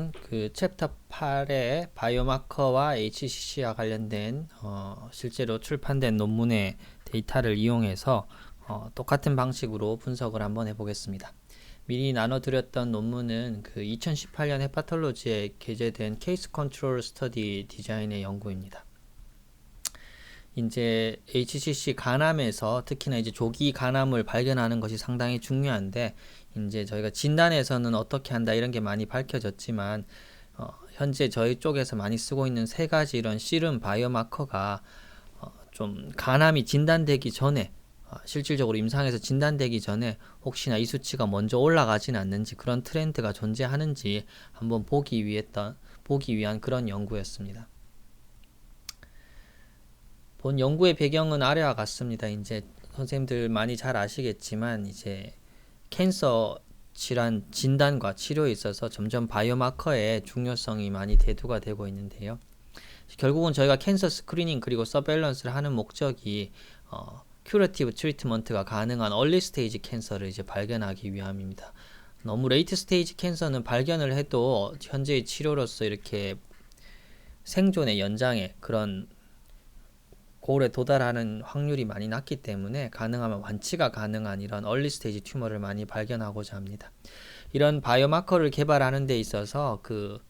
결국은 그 챕터 8의 바이오마커와 HCC와 관련된 실제로 출판된 논문의 데이터를 이용해서 똑같은 방식으로 분석을 한번 해보겠습니다. 미리 나눠드렸던 논문은 그 2018년 헤파톨로지에 게재된 케이스 컨트롤 스터디 디자인의 연구입니다. 이제 HCC 간암에서 특히나 이제 조기 간암을 발견하는 것이 상당히 중요한데, 이제 저희가 진단에서는 어떻게 한다 이런 게 많이 밝혀졌지만, 현재 저희 쪽에서 많이 쓰고 있는 세 가지 이런 씨름 바이오마커가 좀 간암이 진단되기 전에, 실질적으로 임상에서 진단되기 전에 혹시나 이 수치가 먼저 올라가진 않는지, 그런 트렌드가 존재하는지 한번 보기 위한 그런 연구였습니다. 본 연구의 배경은 아래와 같습니다. 이제 선생님들 많이 잘 아시겠지만, 이제 캔서 질환 진단과 치료에 있어서 점점 바이오마커의 중요성이 많이 대두가 되고 있는데요. 결국은 저희가 캔서 스크리닝 그리고 서베일런스를 하는 목적이 큐러티브 트리트먼트가 가능한 얼리 스테이지 캔서를 이제 발견하기 위함입니다. 너무 레이트 스테이지 캔서는 발견을 해도 현재의 치료로서 이렇게 생존의 연장에 그런 고울에 도달하는 확률이 많이 낮기 때문에 가능하면 완치가 가능한 이런 얼리 스테이지 튜머를 많이 발견하고자 합니다. 이런 바이오마커를 개발하는 데 있어서 그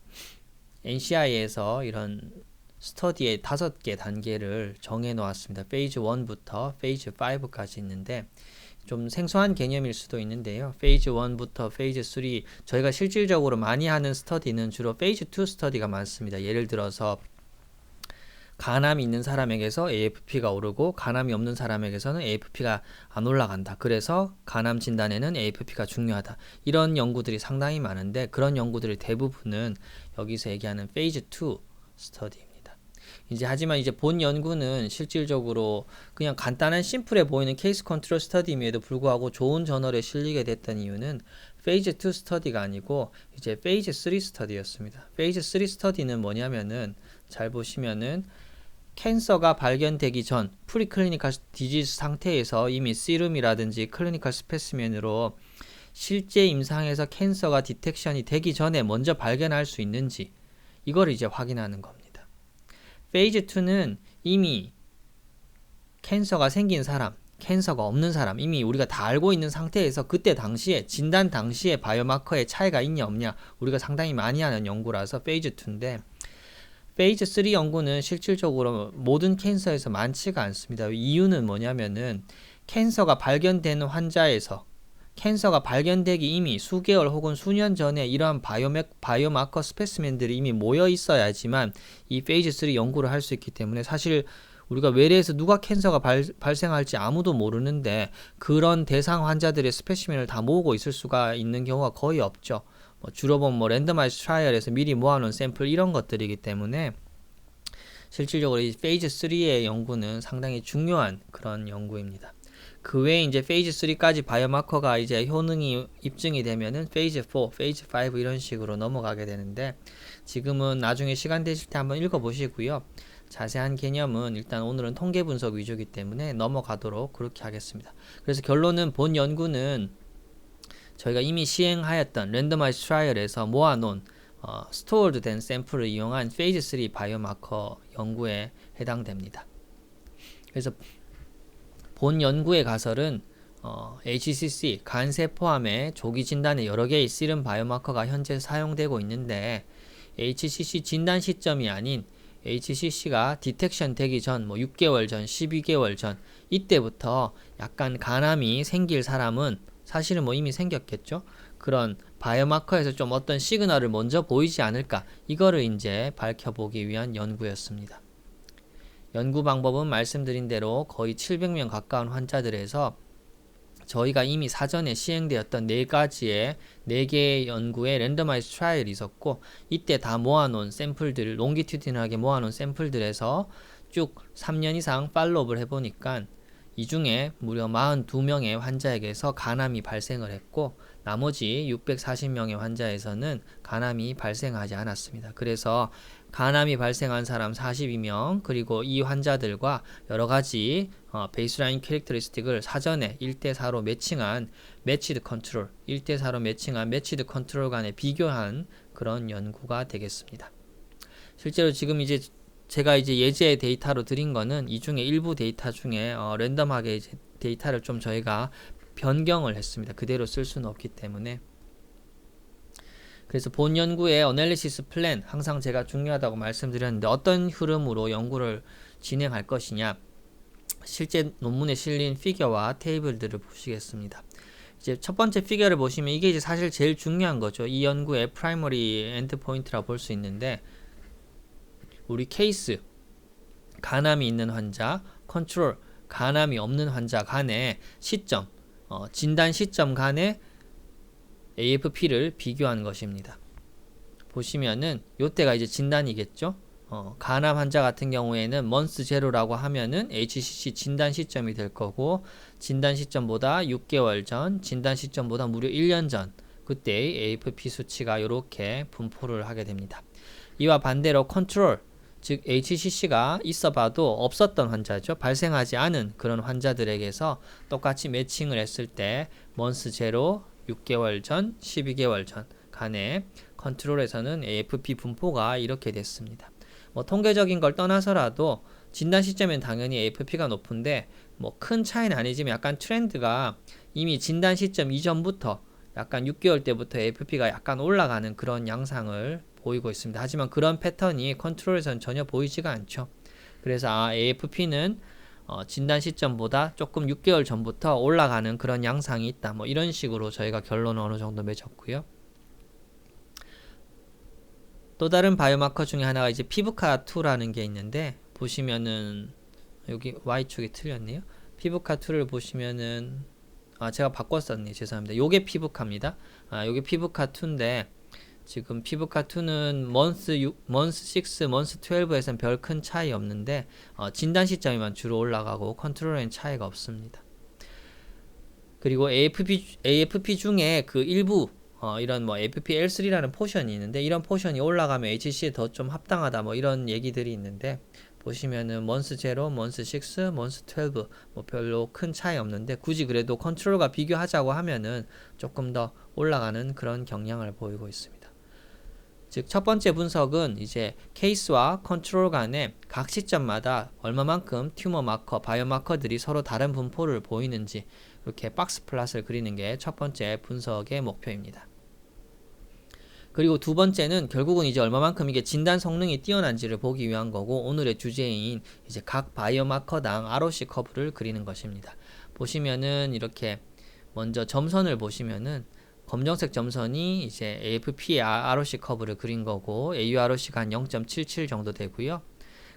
NCI에서 이런 스터디의 5개 단계를 정해 놓았습니다. 페이즈 1부터 페이즈 5까지 있는데, 좀 생소한 개념일 수도 있는데요. 페이즈 1부터 페이즈 3, 저희가 실질적으로 많이 하는 스터디는 주로 페이즈 2 스터디가 많습니다. 예를 들어서 간암이 있는 사람에게서 AFP가 오르고 간암이 없는 사람에게서는 AFP가 안 올라간다. 그래서 간암 진단에는 AFP가 중요하다. 이런 연구들이 상당히 많은데, 그런 연구들의 대부분은 여기서 얘기하는 페이즈 2 스터디입니다. 하지만 이제 본 연구는 실질적으로 그냥 간단한 심플해 보이는 케이스 컨트롤 스터디임에도 불구하고 좋은 저널에 실리게 됐던 이유는 페이즈 2 스터디가 아니고 이제 페이즈 3 스터디였습니다. 페이즈 3 스터디는 뭐냐면은, 잘 보시면은 캔서가 발견되기 전 프리클리니컬 디지즈 상태에서 이미 시름이라든지 클리니컬 스페시멘으로 실제 임상에서 캔서가 디텍션이 되기 전에 먼저 발견할 수 있는지, 이걸 이제 확인하는 겁니다. 페이즈 2는 이미 캔서가 생긴 사람, 캔서가 없는 사람, 이미 우리가 다 알고 있는 상태에서 그때 당시에 진단 당시에 바이오마커의 차이가 있냐 없냐 우리가 상당히 많이 하는 연구라서 페이즈 2인데, 페이즈 3 연구는 실질적으로 모든 캔서에서 많지가 않습니다. 이유는 뭐냐면은, 캔서가 발견되는 환자에서 캔서가 발견되기 이미 수개월 혹은 수년 전에 이러한 바이오마커 스페시멘들이 이미 모여 있어야지만 이 페이즈 3 연구를 할 수 있기 때문에, 사실 우리가 외래에서 누가 캔서가 발생할지 아무도 모르는데 그런 대상 환자들의 스페시멘을 다 모으고 있을 수가 있는 경우가 거의 없죠. 주로 보면 랜더마이즈 트라이얼에서 미리 모아놓은 샘플 이런 것들이기 때문에, 실질적으로 이 페이즈 3의 연구는 상당히 중요한 그런 연구입니다. 그 외에 이제 페이즈 3까지 바이오마커가 이제 효능이 입증이 되면은 페이즈 4, 페이즈 5 이런 식으로 넘어가게 되는데, 지금은 나중에 시간 되실 때 한번 읽어보시고요. 자세한 개념은 일단 오늘은 통계 분석 위주이기 때문에 넘어가도록 그렇게 하겠습니다. 그래서 결론은 본 연구는 저희가 이미 시행하였던 랜더마이즈 트라이얼에서 모아놓은 스토어드 된 샘플을 이용한 페이즈 3 바이오마커 연구에 해당됩니다. 그래서 본 연구의 가설은 HCC, 간세 포함의 조기 진단에 여러 개의 씨름 바이오마커가 현재 사용되고 있는데, HCC 진단 시점이 아닌 HCC가 디텍션 되기 전 6개월 전, 12개월 전 이때부터 약간 간암이 생길 사람은 사실은 이미 생겼겠죠. 그런 바이오마커에서 좀 어떤 시그널을 먼저 보이지 않을까, 이거를 이제 밝혀보기 위한 연구였습니다. 연구 방법은 말씀드린 대로 거의 700명 가까운 환자들에서 저희가 이미 사전에 시행되었던 4개의 연구에 랜더마이즈 트라이얼이 있었고, 이때 다 모아놓은 샘플들, 롱기튜디널하게 모아놓은 샘플들에서 쭉 3년 이상 팔로우업을 해보니까 이 중에 무려 42명의 환자에게서 간암이 발생을 했고, 나머지 640명의 환자에서는 간암이 발생하지 않았습니다. 그래서 간암이 발생한 사람 42명, 그리고 이 환자들과 여러가지 베이스라인 캐릭터리스틱을 사전에 1대4로 매칭한 매치드 컨트롤, 1대4로 매칭한 매치드 컨트롤 간에 비교한 그런 연구가 되겠습니다. 실제로 지금 이제 제가 이제 예제 데이터로 드린 거는 이 중에 일부 데이터 중에 랜덤하게 이제 데이터를 좀 저희가 변경을 했습니다. 그대로 쓸 수는 없기 때문에. 그래서 본 연구의 어널리시스 플랜 항상 제가 중요하다고 말씀드렸는데 어떤 흐름으로 연구를 진행할 것이냐, 실제 논문에 실린 피겨와 테이블들을 보시겠습니다. 이제 첫 번째 피겨를 보시면 이게 이제 사실 제일 중요한 거죠. 이 연구의 프라이머리 엔드 포인트라고 볼 수 있는데, 우리 케이스, 간암이 있는 환자, 컨트롤, 간암이 없는 환자 간의 시점, 진단 시점 간의 AFP를 비교한 것입니다. 보시면은 요때가 이제 진단이겠죠. 간암 환자 같은 경우에는 먼스 제로라고 하면은 HCC 진단 시점이 될 거고, 진단 시점보다 6개월 전, 진단 시점보다 무려 1년 전, 그때의 AFP 수치가 이렇게 분포를 하게 됩니다. 이와 반대로 컨트롤, 즉 HCC가 있어봐도 없었던 환자죠. 발생하지 않은 그런 환자들에게서 똑같이 매칭을 했을 때 먼스 제로, 6개월 전, 12개월 전 간의 컨트롤에서는 AFP 분포가 이렇게 됐습니다. 뭐 통계적인 걸 떠나서라도 진단 시점엔 당연히 AFP가 높은데 뭐 큰 차이는 아니지만 약간 트렌드가 이미 진단 시점 이전부터 약간 6개월 때부터 AFP가 약간 올라가는 그런 양상을 보이고 있습니다. 하지만 그런 패턴이 컨트롤에서는 전혀 보이지가 않죠. 그래서 AFP는 진단 시점보다 조금 6개월 전부터 올라가는 그런 양상이 있다. 뭐 이런 식으로 저희가 결론을 어느 정도 맺었고요. 또 다른 바이오마커 중에 하나가 이제 피부카2라는 게 있는데, 보시면은 여기 Y축이 틀렸네요. 피부카2를 보시면은 제가 바꿨었네요. 죄송합니다. 요게 피부카입니다. 요게 피부카2인데 지금 피부카2는 먼스 6, 먼스 6, 먼스 12에서는 별 큰 차이 없는데 진단 시점에만 주로 올라가고 컨트롤에는 차이가 없습니다. 그리고 AFP 중에 그 일부 이런 뭐 AFP L3라는 포션이 있는데, 이런 포션이 올라가면 HCC에 더 좀 합당하다 뭐 이런 얘기들이 있는데, 보시면은 먼스 0, 먼스 6, 먼스 12 뭐 별로 큰 차이 없는데, 굳이 그래도 컨트롤과 비교하자고 하면은 조금 더 올라가는 그런 경향을 보이고 있습니다. 즉 첫 번째 분석은 이제 케이스와 컨트롤 간의 각 시점마다 얼마만큼 튜머 마커, 바이오마커들이 서로 다른 분포를 보이는지 이렇게 박스 플롯을 그리는 게 첫 번째 분석의 목표입니다. 그리고 두 번째는 결국은 이제 얼마만큼 이게 진단 성능이 뛰어난지를 보기 위한 거고, 오늘의 주제인 이제 각 바이오마커당 ROC 커브를 그리는 것입니다. 보시면은 이렇게 먼저 점선을 보시면은 검정색 점선이 이제 AFP의 ROC 커브를 그린 거고, AUROC가 한 0.77 정도 되고요.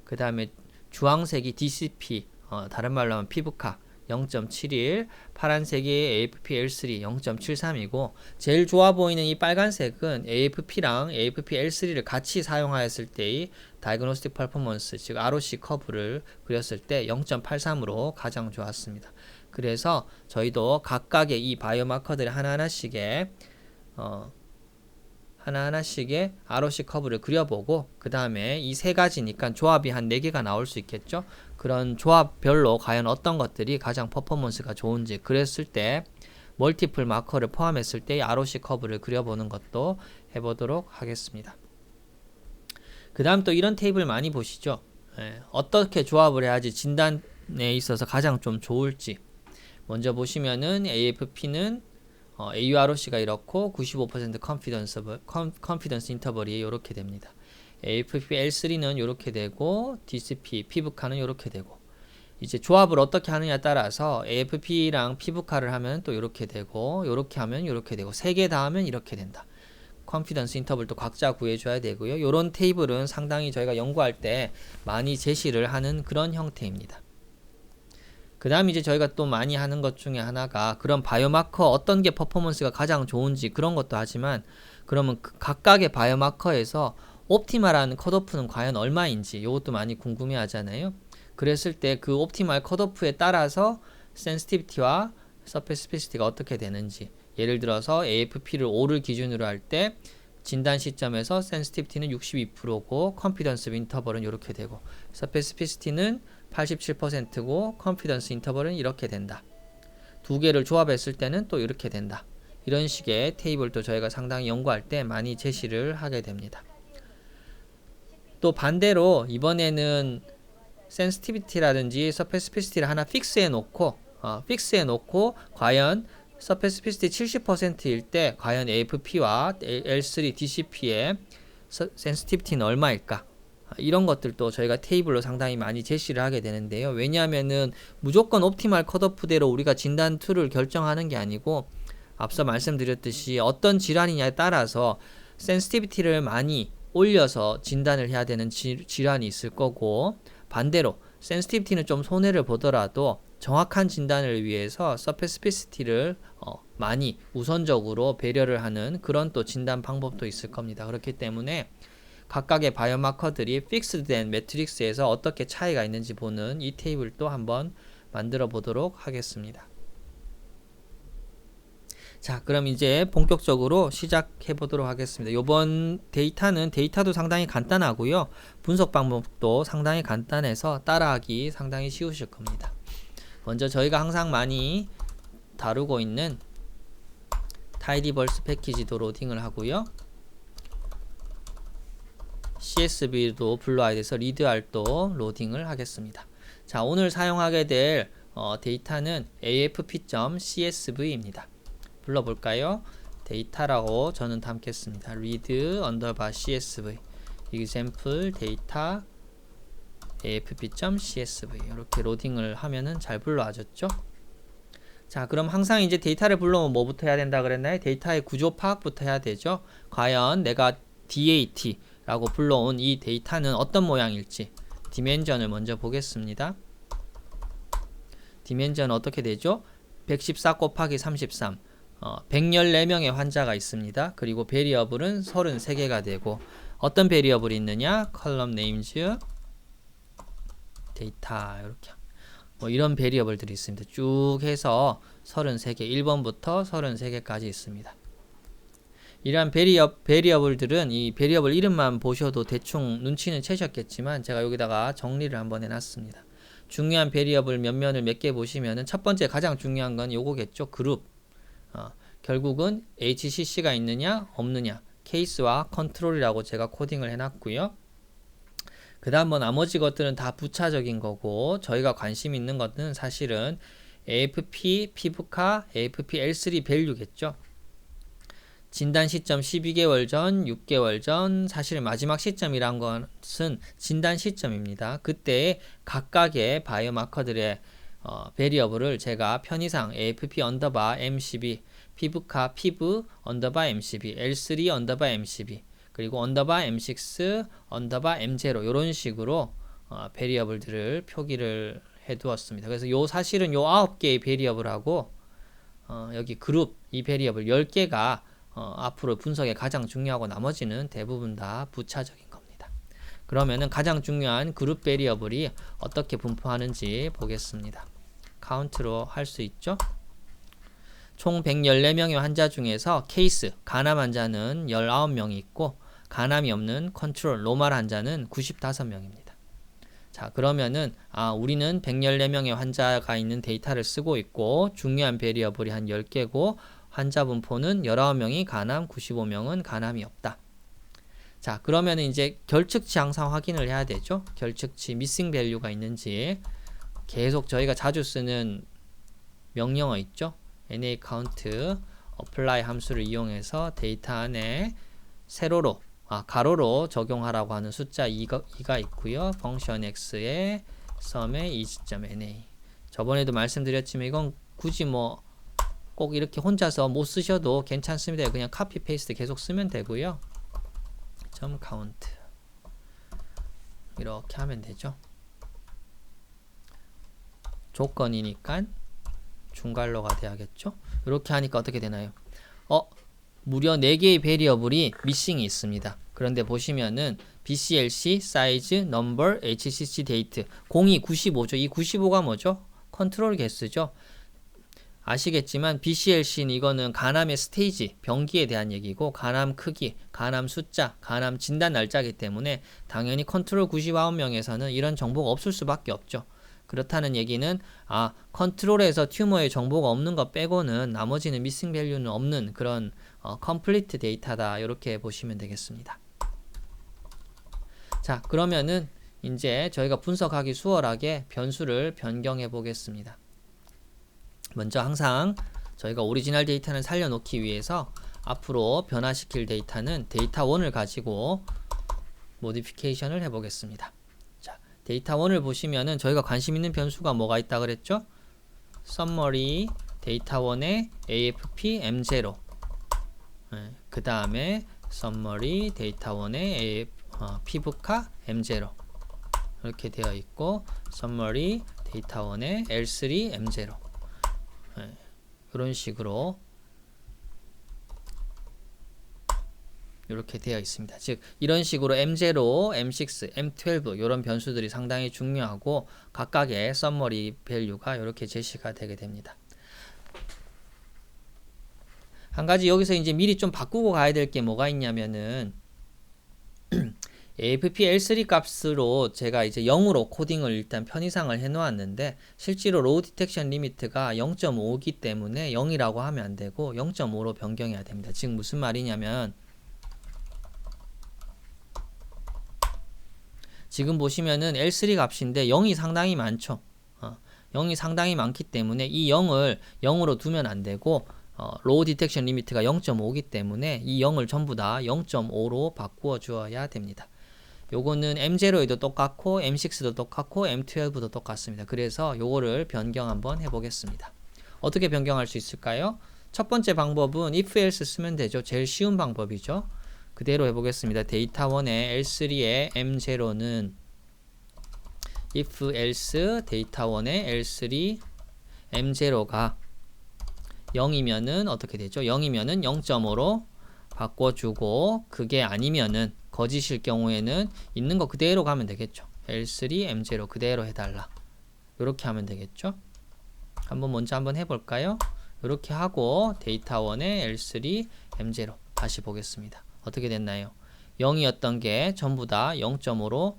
그 다음에 주황색이 DCP, 다른 말로 하면 피부카 0.71, 파란색이 AFP L3 0.73이고, 제일 좋아 보이는 이 빨간색은 AFP랑 AFP L3를 같이 사용하였을 때의 다이그노스틱 퍼포먼스, 즉 ROC 커브를 그렸을 때 0.83으로 가장 좋았습니다. 그래서 저희도 각각의 이 바이오마커들의 하나하나씩의 ROC 커브를 그려보고, 그 다음에 이 세 가지니까 조합이 한 4개가 나올 수 있겠죠. 그런 조합별로 과연 어떤 것들이 가장 퍼포먼스가 좋은지, 그랬을 때 멀티플 마커를 포함했을 때 ROC 커브를 그려보는 것도 해보도록 하겠습니다. 그 다음 또 이런 테이블 많이 보시죠. 어떻게 조합을 해야지 진단에 있어서 가장 좀 좋을지. 먼저 보시면은 AFP는 AUROC가 이렇고 95% 컨피던스 인터벌이 이렇게 됩니다. AFP L3는 이렇게 되고, DCP, 피부카는 이렇게 되고, 이제 조합을 어떻게 하느냐에 따라서 AFP랑 피부카를 하면 또 이렇게 되고, 이렇게 하면 이렇게 되고, 3개 다 하면 이렇게 된다. 컨피던스 인터벌도 각자 구해줘야 되고요. 이런 테이블은 상당히 저희가 연구할 때 많이 제시를 하는 그런 형태입니다. 그 다음 이제 저희가 또 많이 하는 것 중에 하나가 그런 바이오마커 어떤 게 퍼포먼스가 가장 좋은지 그런 것도 하지만, 그러면 각각의 바이오마커에서 옵티말한 컷오프는 과연 얼마인지 이것도 많이 궁금해 하잖아요. 그랬을 때 그 옵티말 컷오프에 따라서 센시티비티와 스페시피시티가 어떻게 되는지, 예를 들어서 AFP를 5를 기준으로 할 때 진단 시점에서 센시티비티는 62%고 컨피던스 인터벌은 이렇게 되고, 스페시피시티는 87%고 컨피던스 인터벌은 이렇게 된다. 두 개를 조합했을 때는 또 이렇게 된다. 이런 식의 테이블도 저희가 상당히 연구할 때 많이 제시를 하게 됩니다. 또 반대로 이번에는 센시티비티라든지 서페시피시티를 하나 픽스해 놓고 과연 서페시피시티 70%일 때 과연 AFP와 L3 DCP의 센시티비티는 얼마일까? 이런 것들도 저희가 테이블로 상당히 많이 제시를 하게 되는데요. 왜냐하면은 무조건 옵티멀 컷오프대로 우리가 진단 툴을 결정하는 게 아니고 앞서 말씀드렸듯이 어떤 질환이냐에 따라서 센시티비티를 많이 올려서 진단을 해야 되는 질환이 있을 거고, 반대로 센시티비티는 좀 손해를 보더라도 정확한 진단을 위해서 서페시피시티를 많이 우선적으로 배려를 하는 그런 또 진단 방법도 있을 겁니다. 그렇기 때문에 각각의 바이오마커들이 픽스된 매트릭스에서 어떻게 차이가 있는지 보는 이 테이블도 한번 만들어 보도록 하겠습니다. 자, 그럼 이제 본격적으로 시작해 보도록 하겠습니다. 이번 데이터도 상당히 간단하고요. 분석 방법도 상당히 간단해서 따라하기 상당히 쉬우실 겁니다. 먼저 저희가 항상 많이 다루고 있는 타이디버스 패키지도 로딩을 하고요. CSV도 불러와야 돼서 리드알도 로딩을 하겠습니다. 자, 오늘 사용하게 될 데이터는 afp.csv입니다. 불러볼까요? 데이터라고 저는 담겠습니다. read underbar csv example data afp.csv 이렇게 로딩을 하면은 잘 불러와졌죠? 자, 그럼 항상 이제 데이터를 불러오면 뭐부터 해야 된다 그랬나요? 데이터의 구조 파악부터 해야 되죠? 과연 내가 DAT 라고 불러온 이 데이터는 어떤 모양일지 디멘전을 먼저 보겠습니다. 디멘전은 어떻게 되죠? 114 곱하기 33 114명의 환자가 있습니다. 그리고 베리어블은 33개가 되고 어떤 베리어블이 있느냐? 컬럼 네임즈 데이터 이렇게 이런 베리어블들이 있습니다. 쭉 해서 33개 1번부터 33개까지 있습니다. 이러한 베리어블들은 이 베리어블 이름만 보셔도 대충 눈치는 채셨겠지만 제가 여기다가 정리를 한번 해놨습니다. 중요한 베리어블 면면을 몇 개 보시면은 첫 번째 가장 중요한 건 요거겠죠. 그룹. 결국은 HCC가 있느냐 없느냐 케이스와 컨트롤이라고 제가 코딩을 해놨고요. 그 다음 뭐 나머지 것들은 다 부차적인 거고 저희가 관심 있는 것은 사실은 AFP, 피부카, AFP L3 밸류겠죠. 진단 시점 12개월 전, 6개월 전, 사실 마지막 시점이란 것은 진단 시점입니다. 그때 각각의 바이오마커들의 베리어블을 제가 편의상 AFP 언더바 MCB, 피부카 피부 언더바 MCB, L3 언더바 MCB, 그리고 언더바 M6 언더바 M0 이런 식으로 베리어블들을 표기를 해 두었습니다. 그래서 사실은 요 9개의 베리어블하고 여기 그룹 이 베리어블 10개가 앞으로 분석에 가장 중요하고 나머지는 대부분 다 부차적인 겁니다. 그러면은 가장 중요한 그룹 베리어블이 어떻게 분포하는지 보겠습니다. 카운트로 할 수 있죠? 총 114명의 환자 중에서 케이스, 간암 환자는 19명이 있고 간암이 없는 컨트롤, 노멀 환자는 95명입니다. 자, 그러면은 우리는 114명의 환자가 있는 데이터를 쓰고 있고 중요한 베리어블이 한 10개고 환자 분포는 19명이 간암, 95명은 간암이 없다. 자, 그러면 이제 결측치 항상 확인을 해야 되죠. 결측치 미싱 밸류가 있는지 계속 저희가 자주 쓰는 명령어 있죠. NACount apply 함수를 이용해서 데이터 안에 세로로 가로로 적용하라고 하는 숫자 2가 있고요. 펑션 x의 sum의 is.na 저번에도 말씀드렸지만 이건 굳이 뭐 꼭 이렇게 혼자서 못 쓰셔도 괜찮습니다. 그냥 카피 페이스트 계속 쓰면 되고요. .count 이렇게 하면 되죠. 조건이니까 중괄호가 돼야겠죠. 이렇게 하니까 어떻게 되나요? 무려 4개의 베리어블이 미싱이 있습니다. 그런데 보시면은 BCLC, 사이즈, 넘버, HCC 데이트 0이 95죠. 이 95가 뭐죠? 컨트롤 개수죠. 아시겠지만 BCLC는 이거는 간암의 스테이지, 병기에 대한 얘기고 간암 크기, 간암 숫자, 간암 진단 날짜이기 때문에 당연히 컨트롤 99명에서는 이런 정보가 없을 수밖에 없죠. 그렇다는 얘기는 컨트롤에서 튜머의 정보가 없는 것 빼고는 나머지는 미싱 밸류는 없는 그런 컴플리트 데이터다. 이렇게 보시면 되겠습니다. 자, 그러면은 이제 저희가 분석하기 수월하게 변수를 변경해 보겠습니다. 먼저 항상 저희가 오리지널 데이터는 살려놓기 위해서 앞으로 변화시킬 데이터는 데이터 1을 가지고 모디피케이션을 해보겠습니다. 자, 데이터 1을 보시면은 저희가 관심 있는 변수가 뭐가 있다 그랬죠? summary 데이터 1의 AFP M0 그 다음에 summary 데이터 1의 피부카 M0 이렇게 되어 있고 summary 데이터 1의 L3 M0 이런 식으로 이렇게 되어 있습니다. 즉 이런 식으로 M0, M6, M12 이런 변수들이 상당히 중요하고 각각의 서머리 밸류가 이렇게 제시가 되게 됩니다. 한 가지 여기서 이제 미리 좀 바꾸고 가야 될 게 뭐가 있냐면은 AFP L3 값으로 제가 이제 0으로 코딩을 일단 편의상을 해 놓았는데 실제로 로우 디텍션 리미트가 0.5이기 때문에 0이라고 하면 안 되고 0.5로 변경해야 됩니다. 즉 무슨 말이냐면 지금 보시면은 L3 값인데 0이 상당히 많죠. 0이 상당히 많기 때문에 이 0을 0으로 두면 안 되고 로우 디텍션 리미트가 0.5이기 때문에 이 0을 전부 다 0.5로 바꾸어 주어야 됩니다. 요거는 M0에도 똑같고 M6도 똑같고 M12도 똑같습니다. 그래서 요거를 변경 한번 해보겠습니다. 어떻게 변경할 수 있을까요? 첫 번째 방법은 if else 쓰면 되죠. 제일 쉬운 방법이죠. 그대로 해보겠습니다. 데이터 1의 L3의 M0는 if else 데이터 1의 L3 M0가 0이면은 어떻게 되죠? 0이면은 0.5로 바꿔주고 그게 아니면은 거짓일 경우에는 있는 거 그대로 가면 되겠죠. L3 M0 그대로 해달라. 이렇게 하면 되겠죠. 먼저 한번 해볼까요? 이렇게 하고 데이터 1의 L3 M0 다시 보겠습니다. 어떻게 됐나요? 0이었던 게 전부 다 0.5로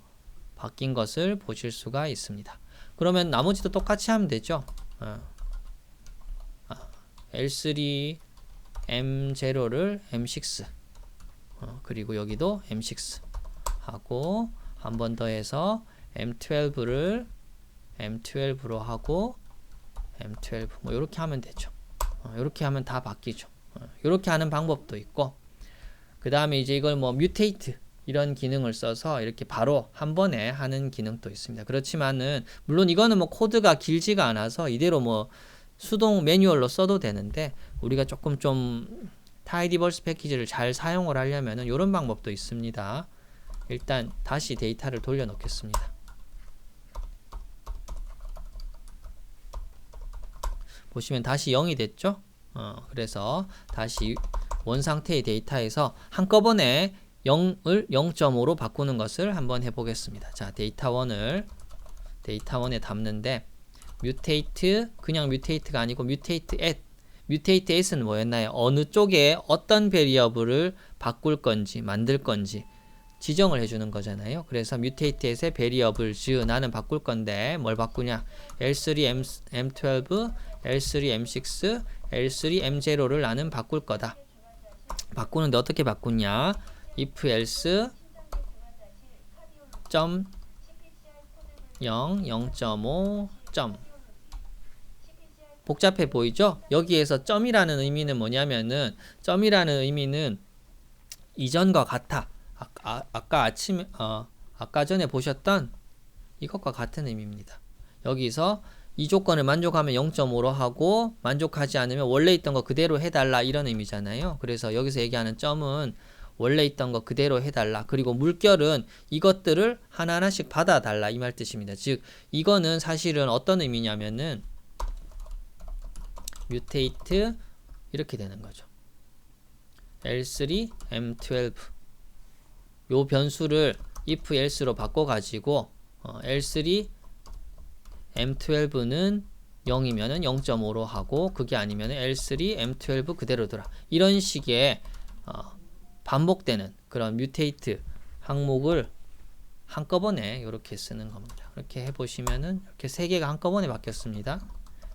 바뀐 것을 보실 수가 있습니다. 그러면 나머지도 똑같이 하면 되죠. L3 M0를 M6 그리고 여기도 M6 하고 한 번 더 해서 M12를 M12로 하고 M12 뭐 이렇게 하면 되죠. 이렇게 하면 다 바뀌죠. 이렇게 하는 방법도 있고 그 다음에 이제 이걸 뭐 뮤테이트 이런 기능을 써서 이렇게 바로 한 번에 하는 기능도 있습니다. 그렇지만은 물론 이거는 뭐 코드가 길지가 않아서 이대로 뭐 수동 매뉴얼로 써도 되는데 우리가 조금 좀 타이디버스 패키지를 잘 사용을 하려면은 이런 방법도 있습니다. 일단 다시 데이터를 돌려놓겠습니다. 보시면 다시 0이 됐죠? 그래서 다시 원 상태의 데이터에서 한꺼번에 0을 0.5로 바꾸는 것을 한번 해보겠습니다. 자, 데이터 1에 담는데 뮤테이트, 그냥 뮤테이트가 아니고 뮤테이트 at. 뮤테이트 at은 뭐였나요? 어느 쪽에 어떤 베리어블을 바꿀 건지 만들 건지 지정을 해주는 거잖아요. 그래서 뮤테이트 at의 베리어블즈 나는 바꿀 건데 뭘 바꾸냐? L3 M12, L3 M6, L3 M0를 나는 바꿀 거다. 바꾸는데 어떻게 바꾸냐? if else 0, 0.5 복잡해 보이죠? 여기에서 점이라는 의미는 뭐냐면은 점이라는 의미는 이전과 같아. 아까 전에 보셨던 이것과 같은 의미입니다. 여기서 이 조건을 만족하면 0.5로 하고 만족하지 않으면 원래 있던 거 그대로 해달라 이런 의미잖아요. 그래서 여기서 얘기하는 점은 원래 있던 거 그대로 해달라. 그리고 물결은 이것들을 하나하나씩 받아달라 이 말 뜻입니다. 즉 이거는 사실은 어떤 의미냐면은 뮤테이트 이렇게 되는 거죠. L3 M12 요 변수를 if else로 바꿔가지고 L3 M12는 0이면은 0.5로 하고 그게 아니면은 L3 M12 그대로 둬라. 이런 식의 반복되는 그런 뮤테이트 항목을 한꺼번에 이렇게 쓰는 겁니다. 이렇게 해보시면은 이렇게 세 개가 한꺼번에 바뀌었습니다.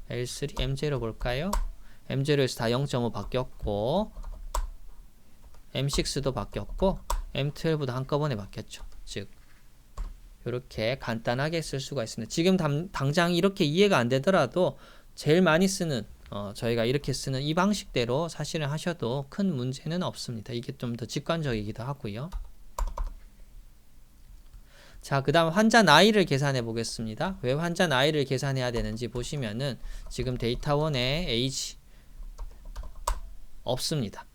L3, M0 볼까요? M0에서 다 0.5 바뀌었고 M6도 바뀌었고 M12도 한꺼번에 바뀌었죠. 즉 이렇게 간단하게 쓸 수가 있습니다. 지금 당장 이렇게 이해가 안 되더라도 제일 많이 쓰는 저희가 이렇게 쓰는 이 방식대로 사실은 하셔도 큰 문제는 없습니다. 이게 좀 더 직관적이기도 하고요. 자, 그 다음 환자 나이를 계산해 보겠습니다. 왜 환자 나이를 계산해야 되는지 보시면은 지금 데이터1에 age 없습니다.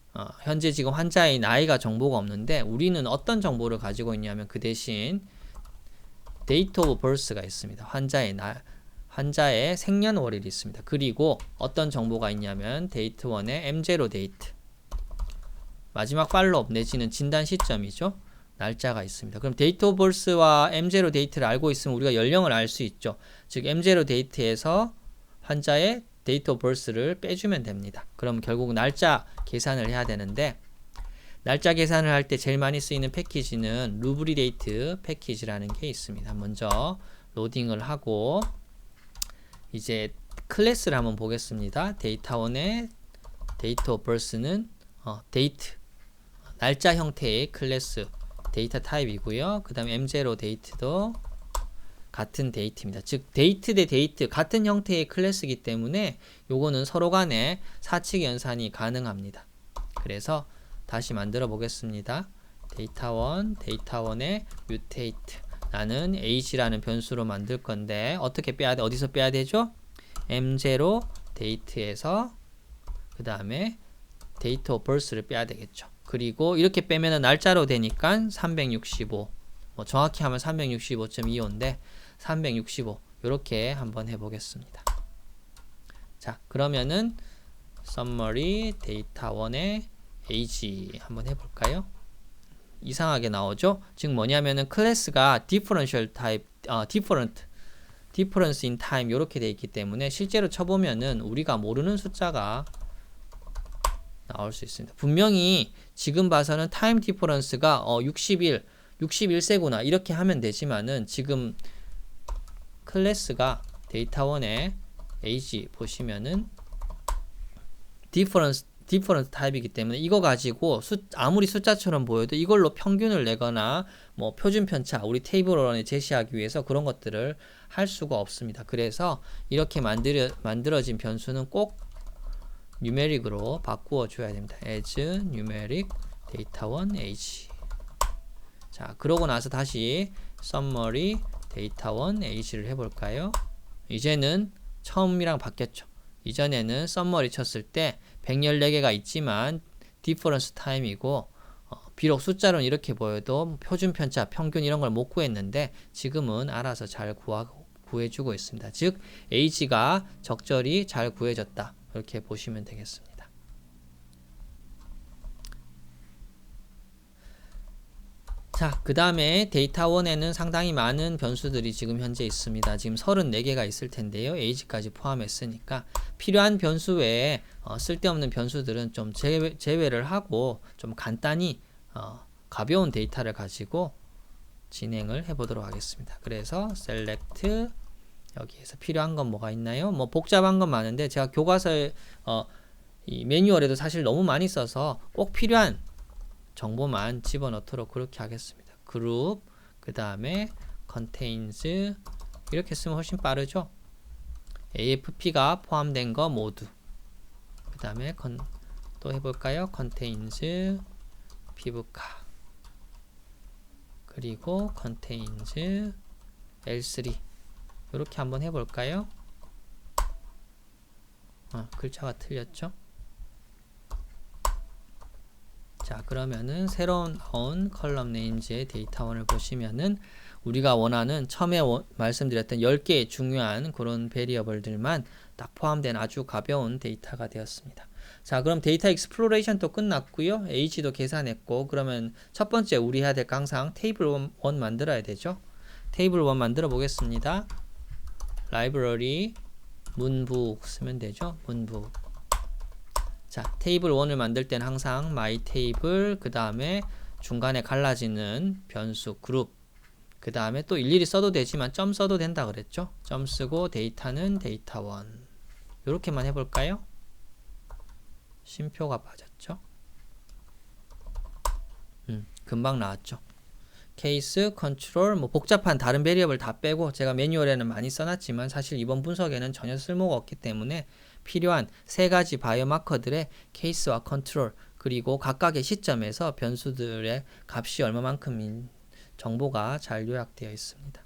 현재 지금 환자의 나이가 정보가 없는데 우리는 어떤 정보를 가지고 있냐면 그 대신 date of birth가 있습니다. 환자의 생년월일이 있습니다. 그리고 어떤 정보가 있냐면 데이트1에 M0 데이트 마지막 팔로업 내지는 진단 시점이죠. 날짜가 있습니다. 그럼 데이트 오브 버스와 M0 데이트를 알고 있으면 우리가 연령을 알 수 있죠. 즉 M0 데이트에서 환자의 데이트 오브 버스를 빼주면 됩니다. 그럼 결국 날짜 계산을 해야 되는데 날짜 계산을 할 때 제일 많이 쓰이는 패키지는 루브리데이트 패키지라는 게 있습니다. 먼저 로딩을 하고 이제 클래스를 한번 보겠습니다. 데이터1의 데이트 오브 버스는 데이트 날짜 형태의 클래스 데이터 타입이고요. 그 다음에 M0 데이트도 같은 데이트입니다. 즉 데이트 대 데이트 같은 형태의 클래스이기 때문에 요거는 서로 간에 사칙 연산이 가능합니다. 그래서 다시 만들어 보겠습니다. 데이터1의 mutate 나는 age라는 변수로 만들 건데 어떻게 빼야 돼? 어디서 빼야 되죠? M0 데이트에서 그 다음에 데이트 오브 버스를 빼야 되겠죠. 그리고 이렇게 빼면은 날짜로 되니까 365 정확히 하면 365.25인데 365 이렇게 한번 해보겠습니다. 자, 그러면은 summary 데이터1의 age 한번 해볼까요? 이상하게 나오죠? 즉 뭐냐면은 클래스가 differential type, difference in time 이렇게 돼 있기 때문에 실제로 쳐보면은 우리가 모르는 숫자가 나올 수 있습니다. 분명히 지금 봐서는 타임 디퍼런스가 61세구나 이렇게 하면 되지만은 지금 클래스가 데이터1의 age 보시면은 디퍼런스 타입이기 때문에 이거 가지고 아무리 숫자처럼 보여도 이걸로 평균을 내거나 뭐 표준 편차 우리 테이블원에 제시하기 위해서 그런 것들을 할 수가 없습니다. 그래서 이렇게 만들어진 변수는 꼭 numeric으로 바꾸어 줘야 됩니다. as numeric data1 age. 자, 그러고 나서 다시 summary data1 age를 해볼까요? 이제는 처음이랑 바뀌었죠. 이전에는 summary 쳤을 때 114개가 있지만 difference time이고 비록 숫자로는 이렇게 보여도 표준 편차, 평균 이런 걸 못 구했는데 지금은 알아서 잘 구해주고 있습니다. 즉 age가 적절히 잘 구해졌다. 이렇게 보시면 되겠습니다. 자, 그 다음에 데이터1에는 상당히 많은 변수들이 지금 현재 있습니다. 지금 34개가 있을 텐데요. age까지 포함했으니까 필요한 변수 외에 쓸데없는 변수들은 좀 제외를 하고 좀 간단히 가벼운 데이터를 가지고 진행을 해보도록 하겠습니다. 그래서 select 여기에서 필요한 건 뭐가 있나요? 뭐 복잡한 건 많은데 제가 교과서에 이 매뉴얼에도 사실 너무 많이 써서 꼭 필요한 정보만 집어넣도록 그렇게 하겠습니다. 그룹 그 다음에 contains 이렇게 쓰면 훨씬 빠르죠. AFP가 포함된 거 모두 그 다음에 또 해볼까요? contains 피부과 그리고 contains L3 이렇게 한번 해볼까요? 글자가 틀렸죠? 자, 그러면은 새로운 나온 컬럼 네임즈의 데이터1을 보시면은 우리가 원하는 처음에 말씀드렸던 10개의 중요한 그런 베리어블들만 딱 포함된 아주 가벼운 데이터가 되었습니다. 자, 그럼 데이터 익스플로레이션도 끝났고요. age도 계산했고 그러면 첫 번째 우리 해야 될 거 항상 테이블 1 만들어야 되죠. 테이블 1 만들어 보겠습니다. 라이브러리 문북 쓰면 되죠. 문북. 자, 테이블 1을 만들 때는 항상 my table 그 다음에 중간에 갈라지는 변수 그룹 그 다음에 또 일일이 써도 되지만 점 써도 된다 그랬죠. 점 쓰고 데이터는 데이터1 요렇게만 해볼까요? 쉼표가 빠졌죠. 금방 나왔죠. 케이스, 컨트롤, 뭐 복잡한 다른 베리어블 다 빼고 제가 매뉴얼에는 많이 써놨지만 사실 이번 분석에는 전혀 쓸모가 없기 때문에 필요한 세 가지 바이오 마커들의 케이스와 컨트롤 그리고 각각의 시점에서 변수들의 값이 얼마만큼인 정보가 잘 요약되어 있습니다.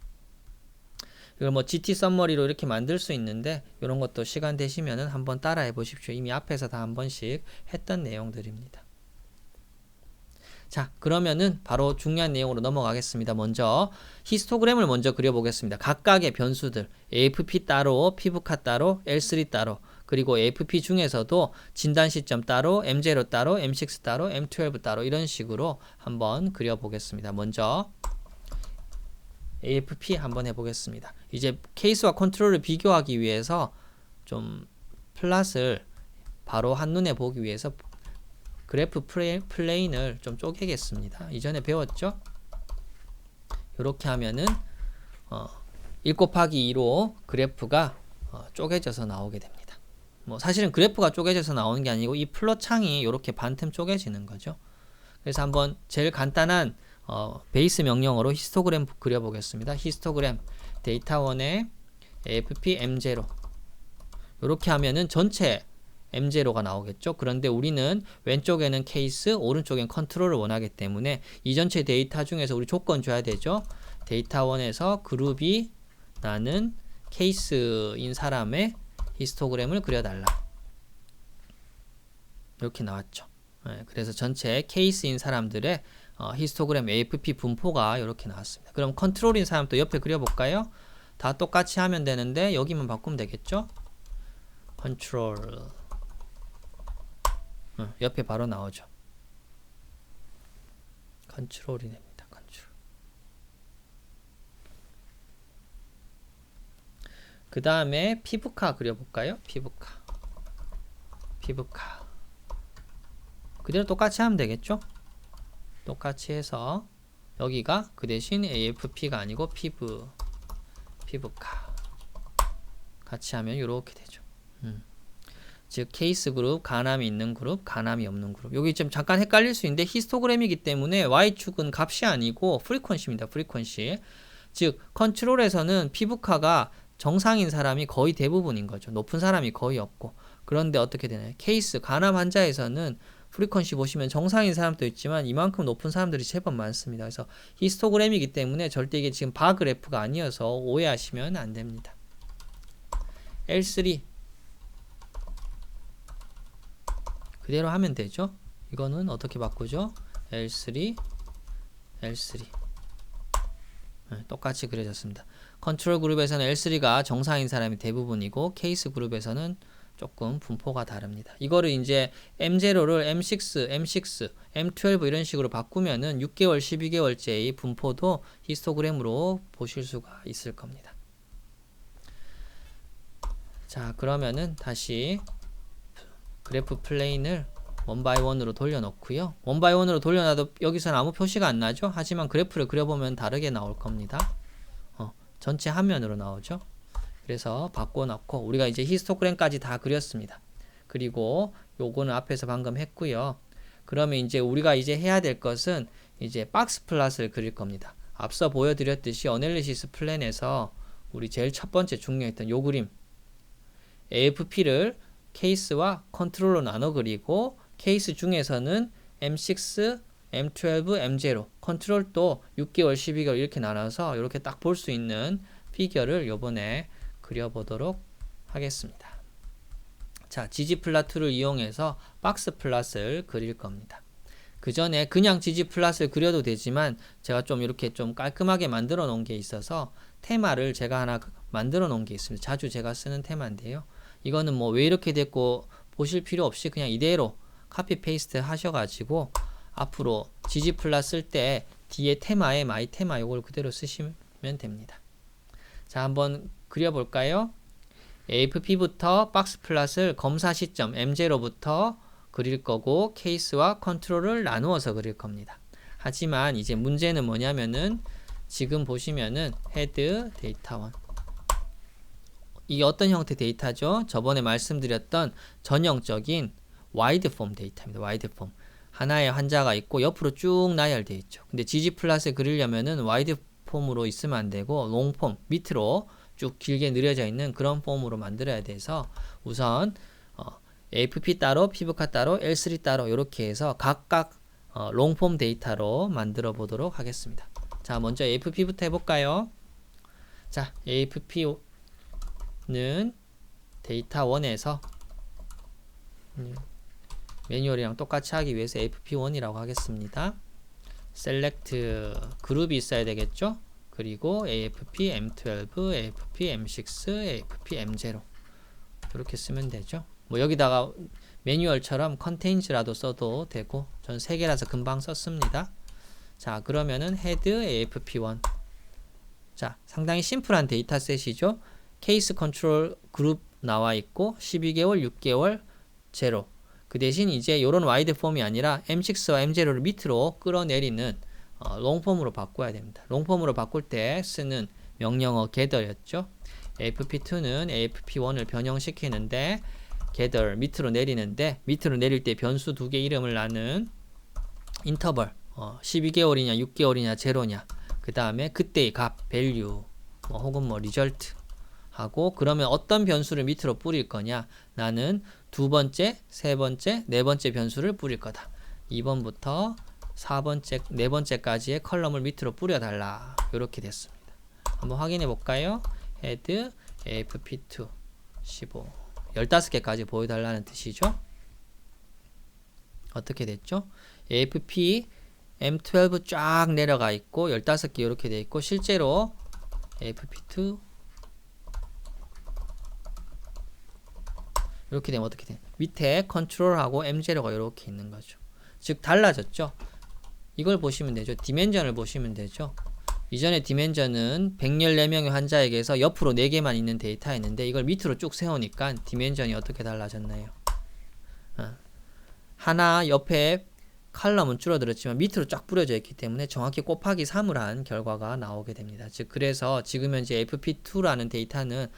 이걸 뭐 GT 썸머리로 이렇게 만들 수 있는데 이런 것도 시간 되시면은 한번 따라해 보십시오. 이미 앞에서 다 한 번씩 했던 내용들입니다. 자, 그러면은 바로 중요한 내용으로 넘어가겠습니다. 먼저 히스토그램을 먼저 그려보겠습니다. 각각의 변수들 AFP 따로, 피부카 따로, L3 따로 그리고 AFP 중에서도 진단 시점 따로, M0 따로, M6 따로, M12 따로 이런 식으로 한번 그려보겠습니다. 먼저 AFP 한번 해보겠습니다. 이제 케이스와 컨트롤을 비교하기 위해서 좀 플롯을 바로 한눈에 보기 위해서 그래프 플레인을 좀 쪼개겠습니다. 이전에 배웠죠? 이렇게 하면은 1 곱하기 2로 그래프가 쪼개져서 나오게 됩니다. 뭐 사실은 그래프가 쪼개져서 나오는 게 아니고 이 플롯 창이 이렇게 반틈 쪼개지는 거죠. 그래서 한번 제일 간단한 베이스 명령어로 히스토그램 그려보겠습니다. 히스토그램 데이터1의 AFP M0 이렇게 하면은 전체 M0가 나오겠죠. 그런데 우리는 왼쪽에는 케이스, 오른쪽엔 컨트롤을 원하기 때문에 이 전체 데이터 중에서 우리 조건 줘야 되죠. 데이터1에서 그룹이 나는 케이스인 사람의 히스토그램을 그려달라. 이렇게 나왔죠. 네, 그래서 전체 케이스인 사람들의 히스토그램 AFP 분포가 이렇게 나왔습니다. 그럼 컨트롤인 사람도 옆에 그려볼까요? 다 똑같이 하면 되는데 여기만 바꾸면 되겠죠? 컨트롤 옆에 바로 나오죠. 컨트롤이 됩니다. 컨트롤. 그 다음에 피부카 그려볼까요? 피부카 그대로 똑같이 하면 되겠죠? 똑같이 해서 여기가 그 대신 AFP가 아니고 피부카 같이 하면 이렇게 되죠. 즉 케이스 그룹, 가남이 있는 그룹, 가남이 없는 그룹. 여기 좀 잠깐 헷갈릴 수 있는데 히스토그램이기 때문에 Y축은 값이 아니고 프리퀀시입니다. 프리퀀시. 즉 컨트롤에서는 피부카가 정상인 사람이 거의 대부분인 거죠. 높은 사람이 거의 없고. 그런데 어떻게 되나요? 케이스, 가남 환자에서는 프리퀀시 보시면 정상인 사람도 있지만 이만큼 높은 사람들이 제법 많습니다. 그래서 히스토그램이기 때문에 절대 이게 지금 바 그래프가 아니어서 오해하시면 안 됩니다. L3 그대로 하면 되죠. 이거는 어떻게 바꾸죠? L3 네, 똑같이 그려졌습니다. 컨트롤 그룹에서는 L3가 정상인 사람이 대부분이고 케이스 그룹에서는 조금 분포가 다릅니다. 이거를 이제 M0를 M6, M12 이런 식으로 바꾸면은 6개월, 12개월째의 분포도 히스토그램으로 보실 수가 있을 겁니다. 자, 그러면은 다시 그래프 플레인을 원바이원으로 돌려놓고요. 원바이원으로 돌려놔도 여기서는 아무 표시가 안 나죠. 하지만 그래프를 그려보면 다르게 나올 겁니다. 전체 화면으로 나오죠. 그래서 바꿔놓고 우리가 이제 히스토그램까지 다 그렸습니다. 그리고 요거는 앞에서 방금 했고요. 그러면 이제 우리가 이제 해야 될 것은 이제 박스 플롯을 그릴 겁니다. 앞서 보여드렸듯이 어널리시스 플랜에서 우리 제일 첫 번째 중요했던 요 그림 AFP를 케이스와 컨트롤로 나눠 그리고 케이스 중에서는 M6, M12, M0 컨트롤도 6개월, 12개월 이렇게 나눠서 이렇게 딱 볼 수 있는 피겨를 요번에 그려보도록 하겠습니다. 자, 지지플롯 툴을 이용해서 박스 플롯을 그릴 겁니다. 그 전에 그냥 지지플롯을 그려도 되지만 제가 좀 이렇게 좀 깔끔하게 만들어 놓은 게 있어서 테마를 제가 하나 만들어 놓은 게 있습니다. 자주 제가 쓰는 테마인데요. 이거는 뭐 왜 이렇게 됐고 보실 필요 없이 그냥 이대로 카피 페이스트 하셔가지고 앞으로 지지플롯 쓸 때 뒤에 테마에 마이 테마 요걸 그대로 쓰시면 됩니다. 자, 한번 그려볼까요? AFP부터 박스 플롯을 검사 시점 M0부터 그릴 거고 케이스와 컨트롤을 나누어서 그릴 겁니다. 하지만 이제 문제는 뭐냐면은 지금 보시면은 헤드 데이터 1. 이게 어떤 형태 데이터죠? 저번에 말씀드렸던 전형적인 와이드 폼 데이터입니다. 와이드 폼. 하나의 환자가 있고 옆으로 쭉 나열되어 있죠. 근데 GG 플랫에 그리려면은 와이드 폼으로 있으면 안 되고 롱 폼, 밑으로 쭉 길게 늘어져 있는 그런 폼으로 만들어야 돼서 우선 AFP 따로, 피부과 따로, L3 따로 이렇게 해서 각각 롱폼 데이터로 만들어 보도록 하겠습니다. 자, 먼저 AFP부터 해볼까요? 자, AFP는 데이터 1에서 매뉴얼이랑 똑같이 하기 위해서 AFP1이라고 하겠습니다. select 그룹이 있어야 되겠죠? 그리고 AFP M12, AFP M6, AFP M0 이렇게 쓰면 되죠. 뭐 여기다가 매뉴얼처럼 컨테인즈라도 써도 되고 전 3개라서 금방 썼습니다. 자, 그러면은 헤드 AFP1. 자, 상당히 심플한 데이터셋이죠. 케이스 컨트롤 그룹 나와 있고 12개월, 6개월, 0. 그 대신 이제 이런 와이드 폼이 아니라 M6와 M0를 밑으로 끌어내리는 롱폼으로 바꿔야 됩니다. 롱폼으로 바꿀 때 쓰는 명령어 gather였죠. AFP2는 AFP1을 변형시키는데 gather 밑으로 내리는데 밑으로 내릴 때 변수 2개 이름을 나눈 인터벌 12개월이냐 6개월이냐 0냐 그 다음에 그때의 값 value 혹은 뭐 result 하고 그러면 어떤 변수를 밑으로 뿌릴 거냐 나는 두 번째, 세 번째, 네 번째 변수를 뿌릴 거다. 2번부터 4번째, 네 번째까지의 컬럼을 밑으로 뿌려달라. 이렇게 됐습니다. 한번 확인해 볼까요? head AFP2 15 15개까지 보여달라는 뜻이죠. 어떻게 됐죠? AFP M12 쫙 내려가 있고 15개 이렇게 돼 있고 실제로 AFP2 이렇게 되면 어떻게 돼? 밑에 컨트롤하고 M0가 이렇게 있는 거죠. 즉 달라졌죠. 이걸 보시면 되죠. 디멘전을 보시면 되죠. 이전에 디멘전은 114명의 환자에게서 옆으로 4개만 있는 데이터였는데 이걸 밑으로 쭉 세우니까 디멘전이 어떻게 달라졌나요? 하나 옆에 칼럼은 줄어들었지만 밑으로 쫙 뿌려져 있기 때문에 정확히 곱하기 3을 한 결과가 나오게 됩니다. 즉 그래서 지금 현재 FP2라는 데이터는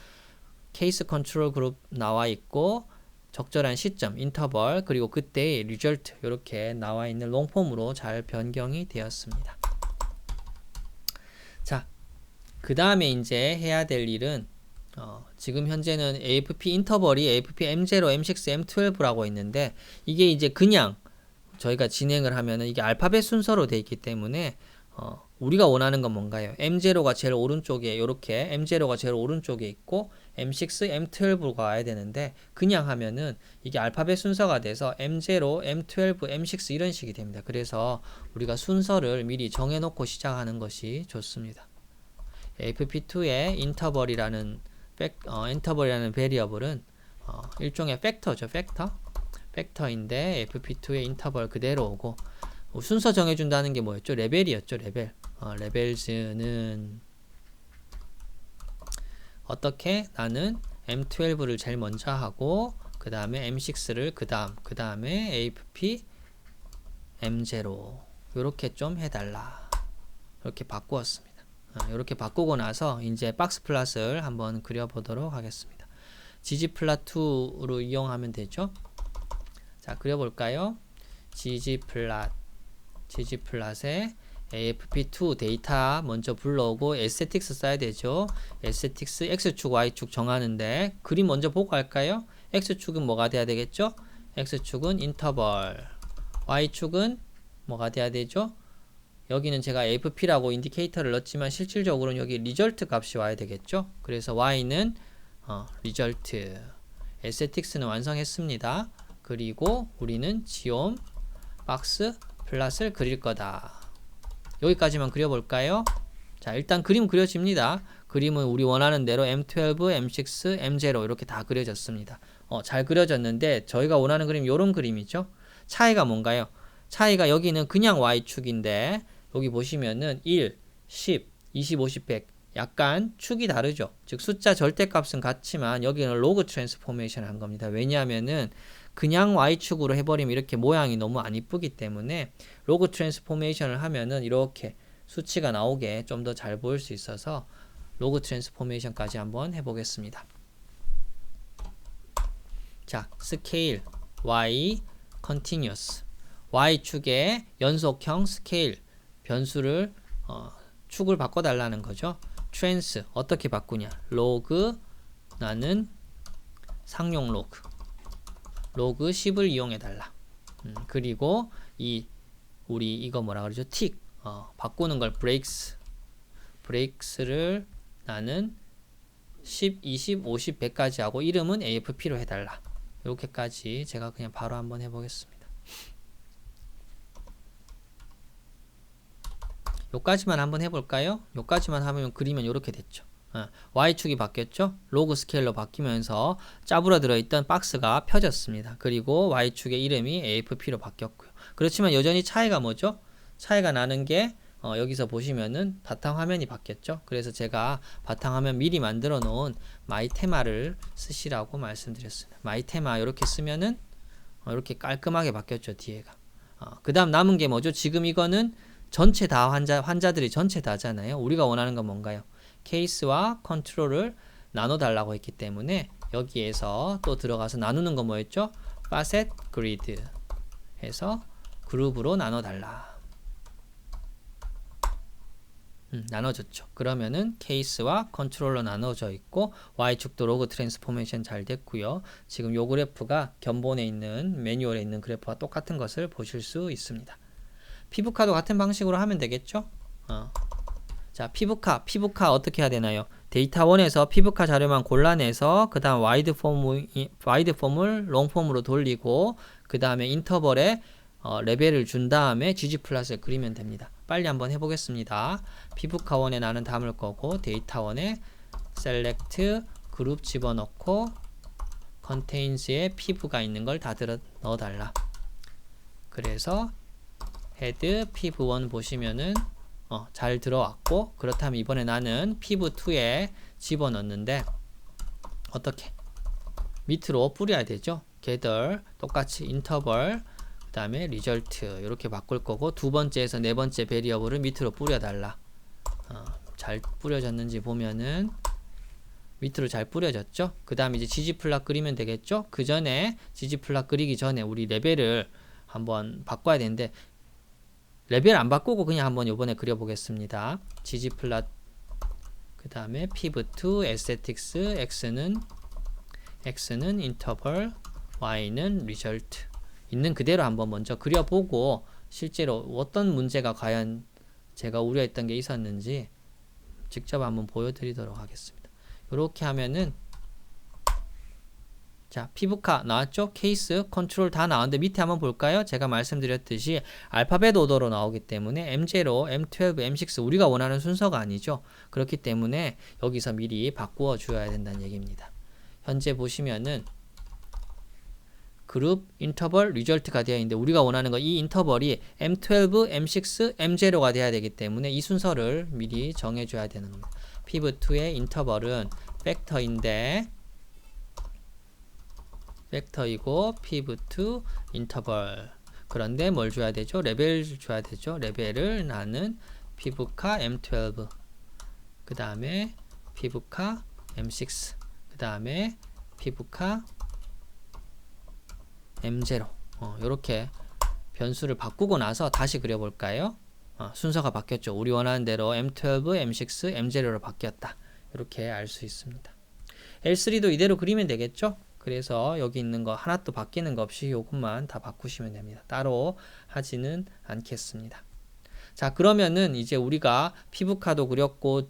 케이스 컨트롤 그룹 나와 있고 적절한 시점, 인터벌, 그리고 그때의 리절트 이렇게 나와 있는 롱폼으로 잘 변경이 되었습니다. 자, 그 다음에 이제 해야 될 일은 지금 현재는 AFP 인터벌이 AFP M0, M6, M12라고 있는데 이게 이제 그냥 저희가 진행을 하면은 이게 알파벳 순서로 되어 있기 때문에 우리가 원하는 건 뭔가요? M0가 제일 오른쪽에 이렇게 M0가 제일 오른쪽에 있고 M6, M12가 와야 되는데 그냥 하면은 이게 알파벳 순서가 돼서 M0, M12, M6 이런 식이 됩니다. 그래서 우리가 순서를 미리 정해놓고 시작하는 것이 좋습니다. AFP2의 인터벌이라는 베리어블은 일종의 팩터죠. 팩터인데 FP2의 인터벌 그대로 오고 순서 정해준다는 게 뭐였죠? 레벨이었죠. 레벨. 레벨즈는 어떻게? 나는 M12를 제일 먼저 하고 그 다음에 M6를 그 다음에 AFP M0 이렇게 좀 해달라. 이렇게 바꾸었습니다. 이렇게 바꾸고 나서 이제 박스 플랫을 한번 그려보도록 하겠습니다. GG 플랫 2로 이용하면 되죠. 자, 그려볼까요? GG 플랫에 AFP2 데이터 먼저 불러오고 에스테틱스 써야 되죠. 에스테틱스 X축, Y축 정하는데 그림 먼저 보고 갈까요? X축은 뭐가 돼야 되겠죠? X축은 인터벌, Y축은 뭐가 돼야 되죠? 여기는 제가 AFP라고 인디케이터를 넣었지만 실질적으로는 여기 리절트 값이 와야 되겠죠? 그래서 Y는 리절트, 에스테틱스는 완성했습니다. 그리고 우리는 지옴 박스 플랫을 그릴 거다. 여기까지만 그려볼까요? 자, 일단 그림 그려집니다. 그림은 우리 원하는 대로 M12, M6, M0 이렇게 다 그려졌습니다. 잘 그려졌는데 저희가 원하는 그림 이런 그림이죠. 차이가 뭔가요? 차이가 여기는 그냥 Y축인데 여기 보시면은 1, 10, 20, 50, 100 약간 축이 다르죠. 즉 숫자 절대값은 같지만 여기는 로그 트랜스포메이션을 한 겁니다. 왜냐하면은 그냥 Y축으로 해버리면 이렇게 모양이 너무 안 이쁘기 때문에 로그 트랜스포메이션을 하면은 이렇게 수치가 나오게 좀 더 잘 보일 수 있어서 로그 트랜스포메이션까지 한번 해보겠습니다. 자, 스케일 y continuous y축의 연속형 스케일 변수를 축을 바꿔달라는 거죠. 트랜스 어떻게 바꾸냐? 로그 나는 상용 로그 10을 이용해달라. 그리고 우리 이거 뭐라 그러죠? 틱 바꾸는 걸 브레이크스를 나는 10, 20, 50, 100까지 하고 이름은 AFP로 해달라. 이렇게까지 제가 그냥 바로 한번 해보겠습니다. 요까지만 한번 해볼까요? 요까지만 하면 그리면 이렇게 됐죠. Y축이 바뀌었죠? 로그 스케일로 바뀌면서 짜부러 들어있던 박스가 펴졌습니다. 그리고 Y축의 이름이 AFP로 바뀌었고요. 그렇지만 여전히 차이가 뭐죠? 차이가 나는 게 여기서 보시면은 바탕화면이 바뀌었죠. 그래서 제가 바탕화면 미리 만들어 놓은 마이테마를 쓰시라고 말씀드렸습니다. 마이테마 이렇게 쓰면은 이렇게 깔끔하게 바뀌었죠. 뒤에가. 그 다음 남은 게 뭐죠? 지금 이거는 전체 다 환자들이 전체 다잖아요. 우리가 원하는 건 뭔가요? 케이스와 컨트롤을 나눠 달라고 했기 때문에 여기에서 또 들어가서 나누는 건 뭐였죠? 파셋 그리드 해서 그룹으로 나눠 달라. 나눠졌죠. 그러면은 케이스와 컨트롤러 나눠져 있고 Y축도 로그 트랜스포메이션 잘 됐고요. 지금 요 그래프가 견본에 있는 매뉴얼에 있는 그래프와 똑같은 것을 보실 수 있습니다. 피부카도 같은 방식으로 하면 되겠죠? 자, 피부카 어떻게 해야 되나요? 데이터 1에서 피부카 자료만 골라내서 그 다음 와이드 폼을 롱 폼으로 돌리고 그 다음에 인터벌에 레벨을 준 다음에 gg플롯을 그리면 됩니다. 빨리 한번 해보겠습니다. 피부카 1에 나는 담을 거고 데이터 1에 셀렉트 그룹 집어넣고 contains에 피부가 있는 걸 다 넣어달라. 그래서 헤드 피부1 보시면은 잘 들어왔고 그렇다면 이번에 나는 피부2에 집어넣는데 어떻게? 밑으로 뿌려야 되죠. gather 똑같이 인터벌 그 다음에 result 이렇게 바꿀 거고 두 번째에서 네 번째 베리어블을 밑으로 뿌려달라. 잘 뿌려졌는지 보면은 밑으로 잘 뿌려졌죠. 그 다음에 이제 gg플롯 그리면 되겠죠. 그 전에 gg플롯 그리기 전에 우리 레벨을 한번 바꿔야 되는데 레벨 안 바꾸고 그냥 한번 요번에 그려보겠습니다. gg플롯 그 다음에 piv2 aesthetics x는 interval y는 result 있는 그대로 한번 먼저 그려보고 실제로 어떤 문제가 과연 제가 우려했던 게 있었는지 직접 한번 보여드리도록 하겠습니다. 이렇게 하면은 자, 피부카 나왔죠? 케이스, 컨트롤 다 나왔는데 밑에 한번 볼까요? 제가 말씀드렸듯이 알파벳 오더로 나오기 때문에 M0, M12, M6 우리가 원하는 순서가 아니죠. 그렇기 때문에 여기서 미리 바꾸어 주어야 된다는 얘기입니다. 현재 보시면은 그룹, 인터벌, 리절트가 되어 있는데 우리가 원하는 거 이 인터벌이 M12, M6, M0가 돼야 되기 때문에 이 순서를 미리 정해줘야 되는 겁니다. piv2의 인터벌은 팩터이고 piv2 인터벌 그런데 뭘 줘야 되죠? 레벨 줘야 되죠. 레벨을 나는 피부카 M12 그 다음에 피부카 M6 그 다음에 피부카 M0 이렇게 변수를 바꾸고 나서 다시 그려볼까요? 순서가 바뀌었죠. 우리 원하는 대로 M12, M6, M0로 바뀌었다. 이렇게 알 수 있습니다. L3도 이대로 그리면 되겠죠? 그래서 여기 있는 거 하나도 바뀌는 거 없이 요것만 다 바꾸시면 됩니다. 따로 하지는 않겠습니다. 자, 그러면은 이제 우리가 피부카도 그렸고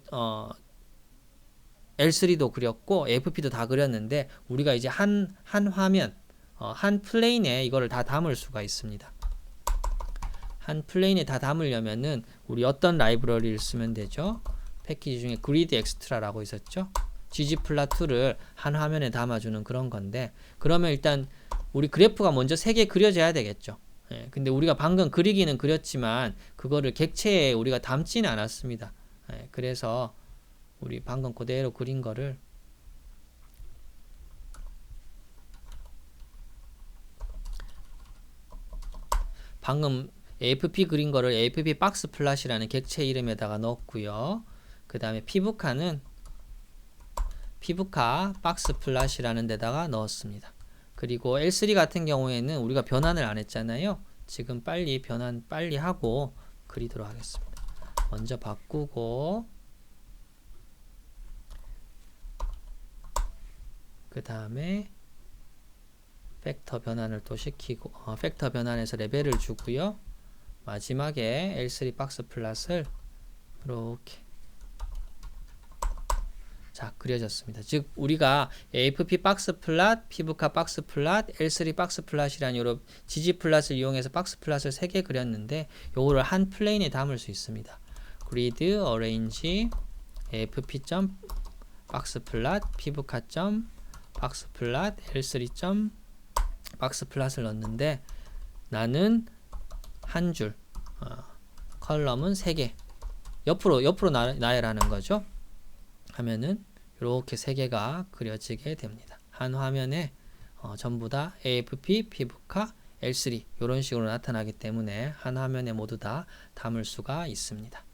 L3도 그렸고 AFP도 다 그렸는데 우리가 이제 한 화면 한 플레인에 이거를 다 담을 수가 있습니다. 한 플레인에 다 담으려면은 우리 어떤 라이브러리를 쓰면 되죠? 패키지 중에 그리드 엑스트라라고 있었죠? ggplot2를 한 화면에 담아주는 그런 건데 그러면 일단 우리 그래프가 먼저 3개 그려져야 되겠죠. 근데 우리가 방금 그리기는 그렸지만 그거를 객체에 우리가 담지는 않았습니다. 그래서 우리 방금 그대로 그린 거를 방금 AFP 그린 거를 AFP 박스 플랫이라는 객체 이름에다가 넣었고요. 그 다음에 피부카는 피부카 박스 플랫이라는 데다가 넣었습니다. 그리고 L3 같은 경우에는 우리가 변환을 안 했잖아요. 지금 빨리 변환 빨리 하고 그리도록 하겠습니다. 먼저 바꾸고 그 다음에 팩터 변환을 또 시키고 팩터 변환해서 레벨을 주고요. 마지막에 L3 박스 플랫을 이렇게 자 그려졌습니다. 즉 우리가 AFP 박스 플랫, 피부카 박스 플랫, L3 박스 플랫이라는 이런 지지 플랫을 이용해서 박스 플랫을 3개 그렸는데 요거를 한 플레인에 담을 수 있습니다. grid arrange AFP 박스 플랫, 피부카 박스 플랫, L3 박스 플랫을 넣었는데 나는 한 줄, 컬럼은 3개 옆으로 나열하는 거죠. 하면은 이렇게 3개가 그려지게 됩니다. 한 화면에 전부 다 AFP, 피부카, L3 이런 식으로 나타나기 때문에 한 화면에 모두 다 담을 수가 있습니다.